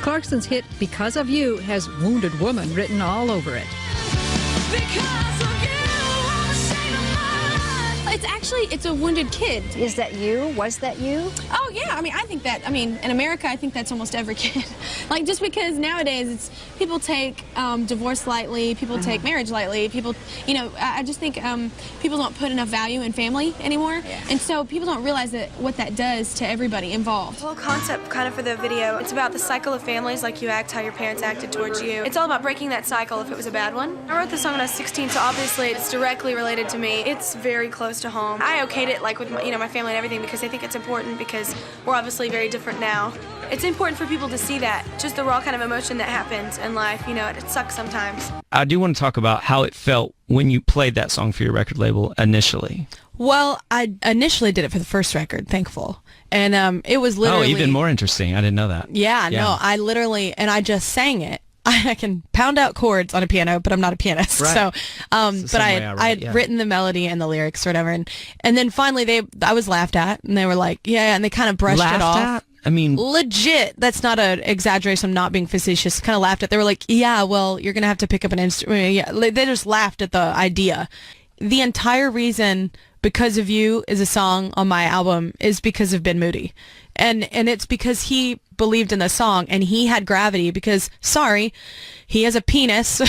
Clarkson's hit Because of You has Wounded Woman written all over it. It's a wounded kid. Is that you? Was that you? Oh, yeah. I mean, I think that, in America, I think that's almost every kid. Like, just because nowadays people take divorce lightly, people take marriage lightly, people, I just think people don't put enough value in family anymore. Yeah. And so people don't realize what that does to everybody involved. The whole concept kind of for the video, it's about the cycle of families, like you act how your parents acted towards you. It's all about breaking that cycle if it was a bad one. I wrote this song when I was 16, so obviously it's directly related to me. It's very close to home. I okayed it like with my family and everything because I think it's important because we're obviously very different now. It's important for people to see that, just the raw kind of emotion that happens in life. It sucks sometimes. I do want to talk about how it felt when you played that song for your record label initially. Well, I initially did it for the first record, Thankful. And it was literally... Oh, even more interesting. I didn't know that. Yeah, no, I literally, and I just sang it. I can pound out chords on a piano, but I'm not a pianist. Right. So, but I had written the melody and the lyrics or whatever. And then finally I was laughed at and they were like, yeah, and they kind of brushed it off. At? I mean, legit. That's not an exaggeration. I'm not being facetious. Kind of laughed at. They were like, yeah, well, you're going to have to pick up an instrument. Yeah. They just laughed at the idea. The entire reason Because of You is a song on my album is because of Ben Moody. And it's because he believed in the song and he had gravity because, sorry, he has a penis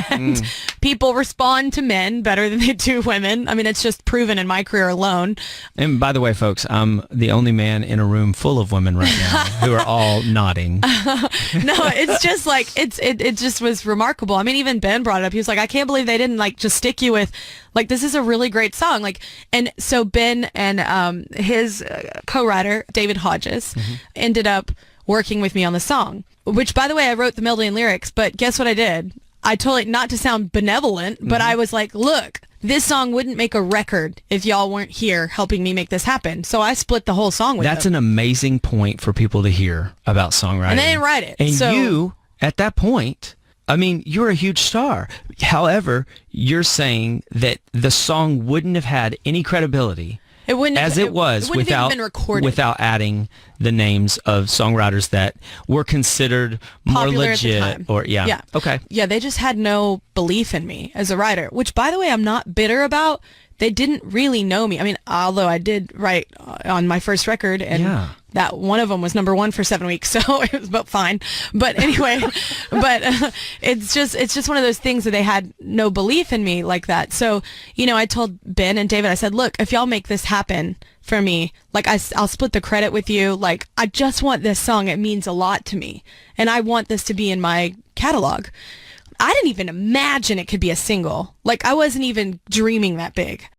and people respond to men better than they do women. I mean, it's just proven in my career alone. And by the way, folks, I'm the only man in a room full of women right now who are all nodding. No, it's just like, it just was remarkable. I mean, even Ben brought it up. He was like, I can't believe they didn't just stick you with, this is a really great song. And so Ben and his co-writer, David Hodges, ended up working with me on the song, which, by the way, I wrote the melody and lyrics, but guess what I did? I totally, not to sound benevolent, but I was like, look, this song wouldn't make a record if y'all weren't here helping me make this happen. So I split the whole song with them. That's an amazing point for people to hear about songwriting. And they didn't write it. And you, at that point, I mean, you're a huge star. However, you're saying that the song wouldn't have had any credibility it wouldn't as have, it was it wouldn't have been recorded. Without adding the names of songwriters that were considered popular more legit. At the time. Or yeah. Okay. Yeah, they just had no belief in me as a writer, which, by the way, I'm not bitter about. They didn't really know me. I mean, although I did write on my first record, and that one of them was #1 for 7 weeks, so it was about fine. But anyway, it's just one of those things that they had no belief in me like that. So, I told Ben and David, I said, look, if y'all make this happen for me, I'll split the credit with you. I just want this song. It means a lot to me, and I want this to be in my catalog. I didn't even imagine it could be a single. I wasn't even dreaming that big.